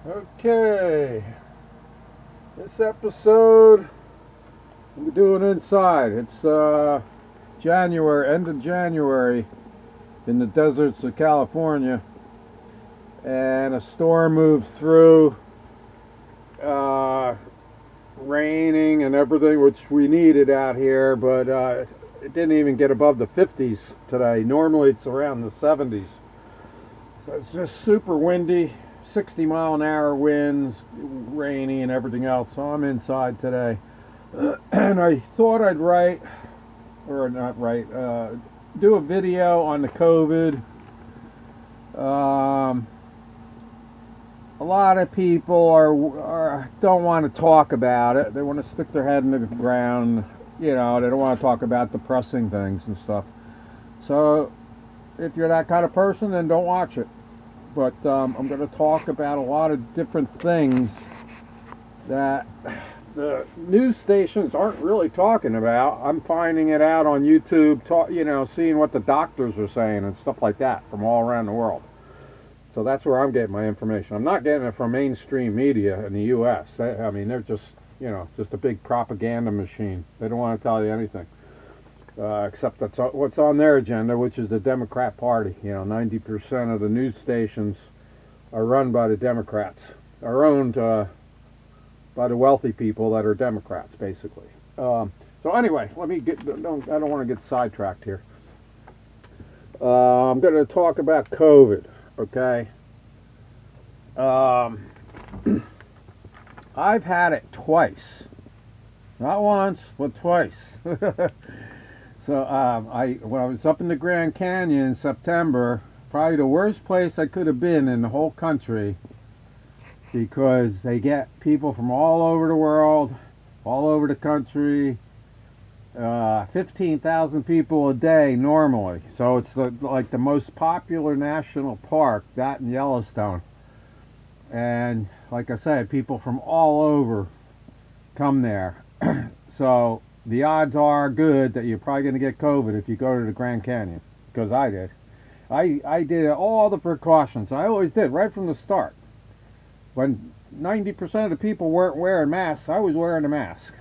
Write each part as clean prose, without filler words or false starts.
Okay, this episode we're doing inside. It's January, end of January, in the deserts of California, and a storm moved through, uh, raining and everything, which we needed out here, but it didn't even get above the 50s today. Normally it's around the 70s. So it's just super windy, 60-mile-an-hour winds, rainy and everything else. So I'm inside today. And I thought I'd do a video on the COVID. A lot of people don't want to talk about it. They want to stick their head in the ground. They don't want to talk about depressing things and stuff. So if you're that kind of person, then don't watch it. But I'm going to talk about a lot of different things that the news stations aren't really talking about. I'm finding it out on YouTube, seeing what the doctors are saying and stuff like that from all around the world. So that's where I'm getting my information. I'm not getting it from mainstream media in the U.S. They're just, just a big propaganda machine. They don't want to tell you anything. Except that's what's on their agenda, which is the Democrat Party. 90% of the news stations are run by the Democrats, are owned by the wealthy people that are Democrats, basically. So anyway, I don't want to get sidetracked here. I'm going to talk about COVID, okay? I've had it twice. Not once, but twice. So when I was up in the Grand Canyon in September, probably the worst place I could have been in the whole country, because they get people from all over the world, all over the country, 15,000 people a day normally. So it's like the most popular national park, that in Yellowstone. And like I said, people from all over come there. So the odds are good that you're probably going to get COVID if you go to the Grand Canyon, because I did. I did all the precautions. I always did, right from the start. When 90% of the people weren't wearing masks, I was wearing a mask.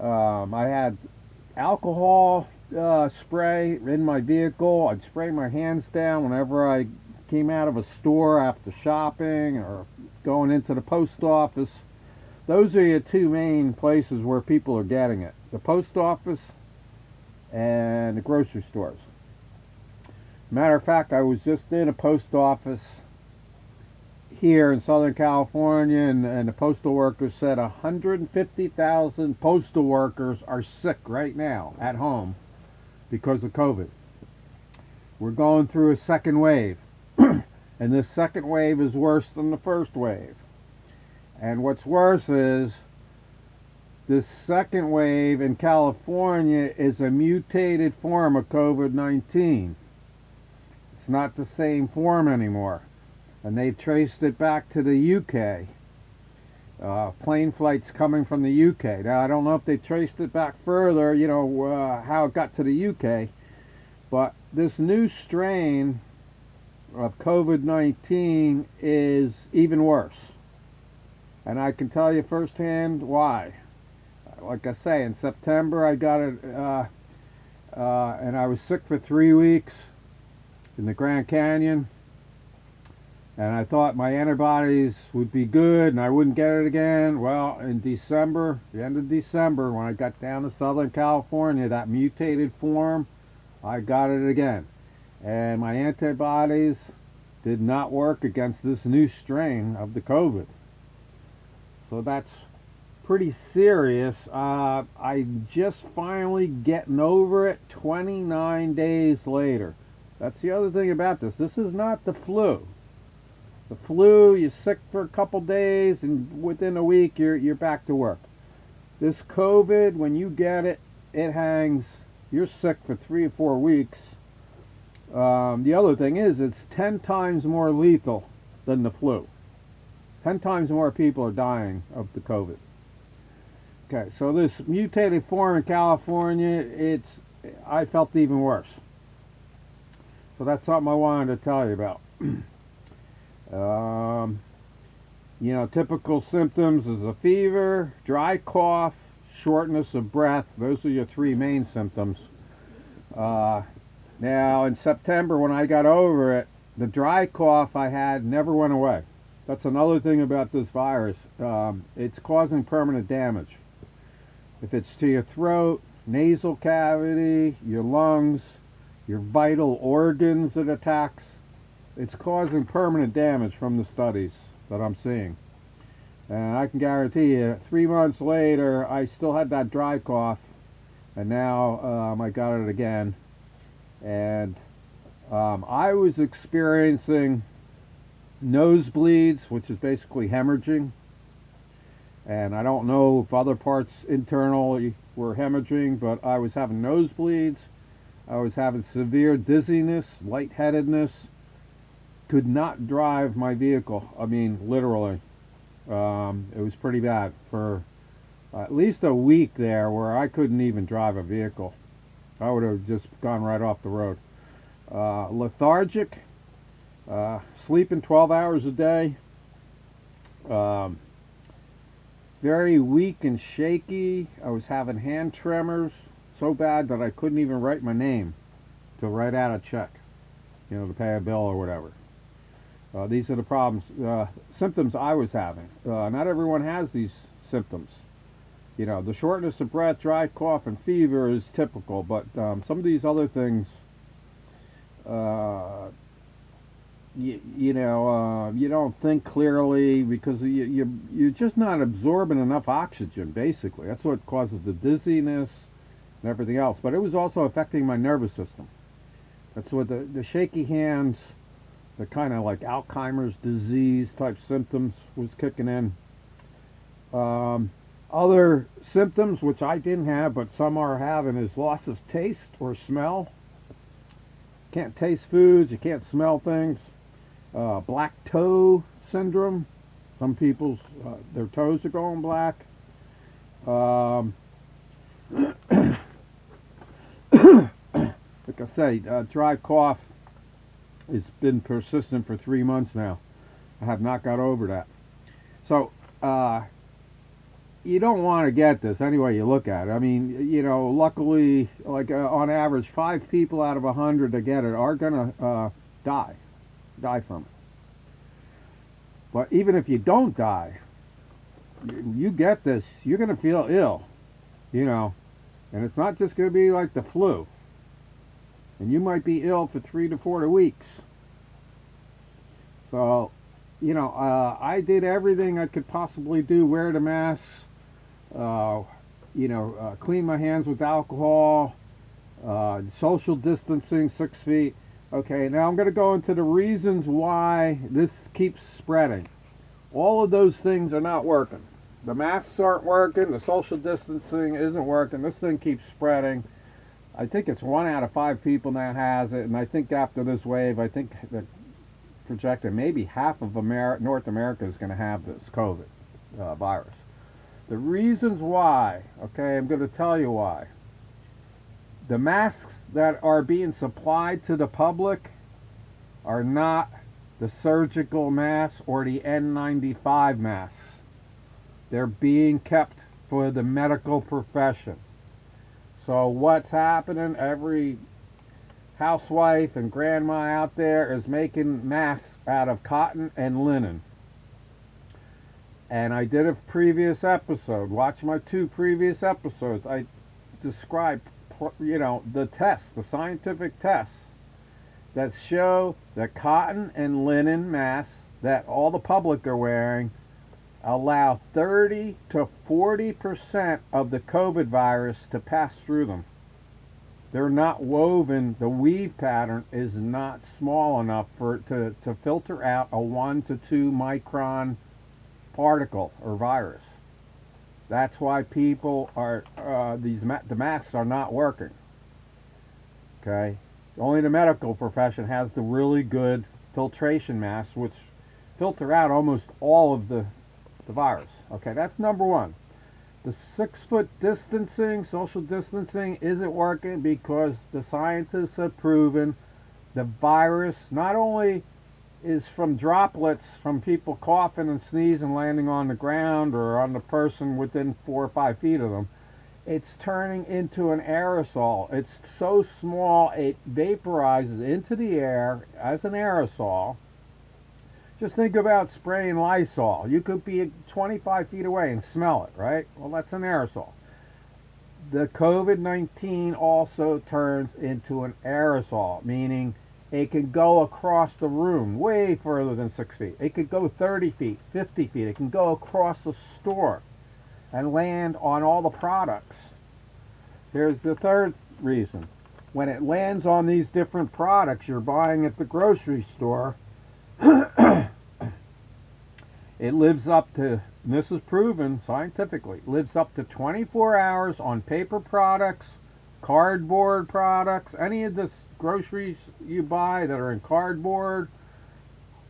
I had alcohol spray in my vehicle. I'd spray my hands down whenever I came out of a store after shopping or going into the post office. Those are your two main places where people are getting it: the post office and the grocery stores. Matter of fact, I was just in a post office here in Southern California, and the postal workers said 150,000 postal workers are sick right now at home because of COVID. We're going through a second wave, and this second wave is worse than the first wave. And what's worse is this second wave in California is a mutated form of COVID-19. It's not the same form anymore. And they've traced it back to the UK. Plane flights coming from the UK. Now, I don't know if they traced it back further, how it got to the UK. But this new strain of COVID-19 is even worse. And I can tell you firsthand why. Like I say, in September I got it, and I was sick for 3 weeks in the Grand Canyon. And I thought my antibodies would be good and I wouldn't get it again. Well, in December, the end of December, when I got down to Southern California, that mutated form, I got it again. And my antibodies did not work against this new strain of the COVID. So that's pretty serious. I'm just finally getting over it 29 days later. That's the other thing about this. This is not the flu. The flu, you're sick for a couple days, and within a week you're back to work. This COVID, when you get it, it hangs. You're sick for 3 or 4 weeks. The other thing is, it's 10 times more lethal than the flu. 10 times more people are dying of the COVID. Okay, so this mutated form in California, I felt even worse. So that's something I wanted to tell you about. You know, typical symptoms is a fever, dry cough, shortness of breath. Those are your three main symptoms. Uh, Now, in September, when I got over it, the dry cough I had never went away. That's another thing about this virus. It's causing permanent damage. If it's to your throat, nasal cavity, your lungs, your vital organs it attacks, it's causing permanent damage from the studies that I'm seeing. And I can guarantee you, 3 months later, I still had that dry cough, and now I got it again. And I was experiencing nosebleeds, which is basically hemorrhaging. And I don't know if other parts internally were hemorrhaging, but I was having nosebleeds. I was having severe dizziness, lightheadedness. Could not drive my vehicle. I mean, literally. It was pretty bad for at least a week there where I couldn't even drive a vehicle. I would have just gone right off the road. Lethargic, sleeping 12 hours a day, very weak and shaky. I was having hand tremors so bad that I couldn't even write my name to write out a check, you know, to pay a bill or whatever. These are the problems, symptoms I was having. Not everyone has these symptoms. You know, the shortness of breath, dry cough, and fever is typical, but some of these other things, you don't think clearly because you're just not absorbing enough oxygen, basically. That's what causes the dizziness and everything else. But it was also affecting my nervous system. That's what the shaky hands, the kind of like Alzheimer's disease type symptoms was kicking in. Other symptoms, which I didn't have, but some are having, is loss of taste or smell. Can't taste foods, you can't smell things. Black toe syndrome. Some people's, their toes are going black. Like I say, dry cough has been persistent for 3 months now. I have not got over that. So, you don't want to get this any way you look at it. I mean, you know, luckily, like on average, 5 people out of 100 that get it are going to die from it. But even if you don't die, you get this, you're going to feel ill, you know. And it's not just going to be like the flu. And you might be ill for 3 to 4 weeks. So, you know, I did everything I could possibly do. Wear the masks, clean my hands with alcohol, social distancing 6 feet. Okay, now I'm going to go into the reasons why this keeps spreading. All of those things are not working. The masks aren't working, the social distancing isn't working, this thing keeps spreading. I think it's 1 out of 5 people now has it, and I think after this wave, I think that projected maybe half of North America is going to have this COVID virus. The reasons why, okay, I'm going to tell you why. The masks that are being supplied to the public are not the surgical masks or the N95 masks. They're being kept for the medical profession. So what's happening? Every housewife and grandma out there is making masks out of cotton and linen. And I did a previous episode. Watch my 2 previous episodes. I described, the tests, the scientific tests that show that cotton and linen masks that all the public are wearing allow 30 to 40% of the COVID virus to pass through them. They're not woven, the weave pattern is not small enough for it to filter out a 1 to 2 micron particle or virus. That's why people are, the masks are not working. Okay? Only the medical profession has the really good filtration masks, which filter out almost all of the virus. Okay, that's number 1. The 6-foot distancing, social distancing, isn't working because the scientists have proven the virus not only is from droplets from people coughing and sneezing, landing on the ground or on the person within 4 or 5 feet of them. It's turning into an aerosol. It's so small it vaporizes into the air as an aerosol. Just think about spraying Lysol. You could be 25 feet away and smell it, right? Well, that's an aerosol. The COVID-19 also turns into an aerosol, meaning it can go across the room way further than 6 feet. It could go 30 feet, 50 feet. It can go across the store and land on all the products. Here's the third reason. When it lands on these different products you're buying at the grocery store, it lives up to, and this is proven scientifically, lives up to 24 hours on paper products, cardboard products, any of the groceries you buy that are in cardboard.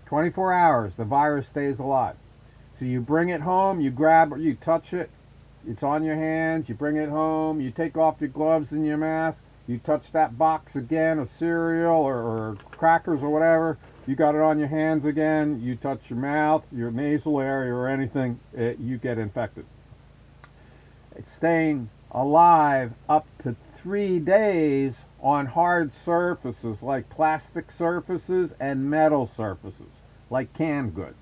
24 hours, the virus stays alive. So you bring it home, you grab it, you touch it, it's on your hands, you bring it home, you take off your gloves and your mask, you touch that box again of cereal or crackers or whatever, you got it on your hands again, you touch your mouth, your nasal area or anything, you get infected. It's staying alive up to 3 days on hard surfaces like plastic surfaces and metal surfaces like canned goods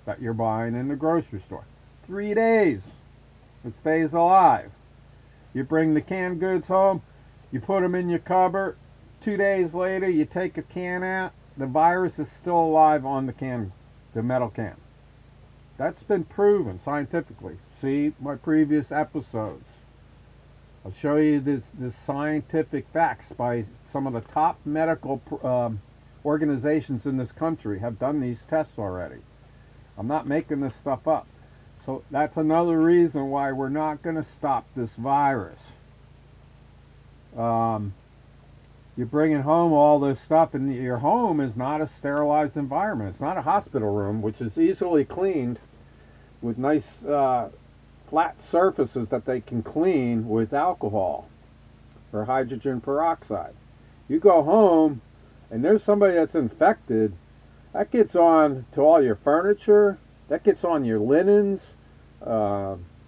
that you're buying in the grocery store. 3 days. It stays alive. You bring the canned goods home, you put them in your cupboard. 2 days later, you take a can out. The virus is still alive on the can, the metal can. That's been proven scientifically. See my previous episodes. I'll show you this scientific facts by some of the top medical organizations in this country have done these tests already. I'm not making this stuff up. So that's another reason why we're not going to stop this virus. You're bringing home all this stuff, and your home is not a sterilized environment. It's not a hospital room, which is easily cleaned with nice flat surfaces that they can clean with alcohol or hydrogen peroxide. You go home, and there's somebody that's infected. That gets on to all your furniture. That gets on your linens.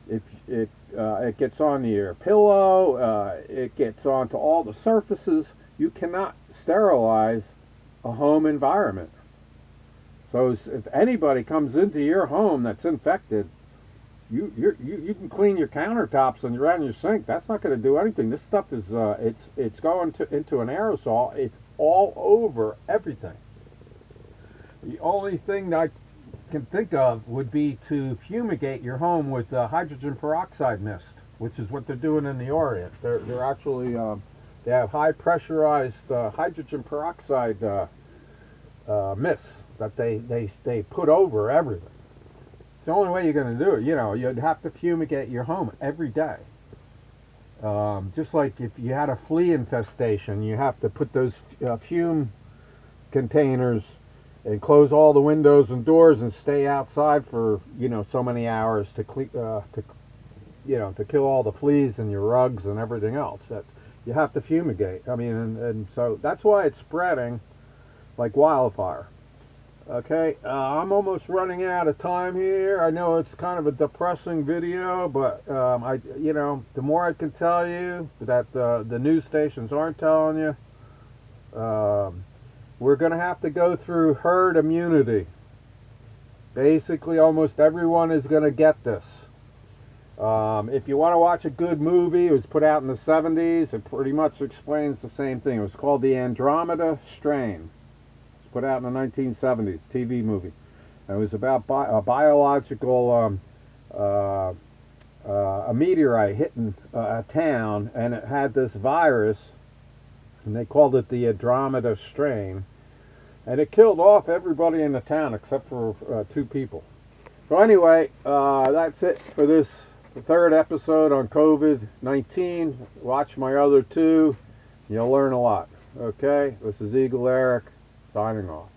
It gets on your pillow. It gets onto all the surfaces. You cannot sterilize a home environment. So if anybody comes into your home that's infected, you can clean your countertops and around your sink. That's not going to do anything. This stuff is it's going into an aerosol. It's all over everything. The only thing that I can think of would be to fumigate your home with hydrogen peroxide mist, which is what they're doing in the Orient. They're actually they have high pressurized hydrogen peroxide mists that they put over everything. It's the only way you're going to do it. You know, you'd have to fumigate your home every day. Just like if you had a flea infestation, you have to put those fume containers and close all the windows and doors and stay outside for, you know, so many hours to kill all the fleas in your rugs and everything else. You have to fumigate. I mean, and so that's why it's spreading like wildfire. Okay, I'm almost running out of time here. I know it's kind of a depressing video, but the more I can tell you that the news stations aren't telling you, we're going to have to go through herd immunity. Basically, almost everyone is going to get this. If you want to watch a good movie, it was put out in the 70s. It pretty much explains the same thing. It was called The Andromeda Strain. It's put out in the 1970s, TV movie. And it was about a biological, a meteorite hitting a town, and it had this virus, and they called it the Andromeda Strain. And it killed off everybody in the town except for 2 people. So anyway, that's it for this third episode on COVID-19. Watch my other 2. You'll learn a lot. Okay? This is Eagle Eric, signing off.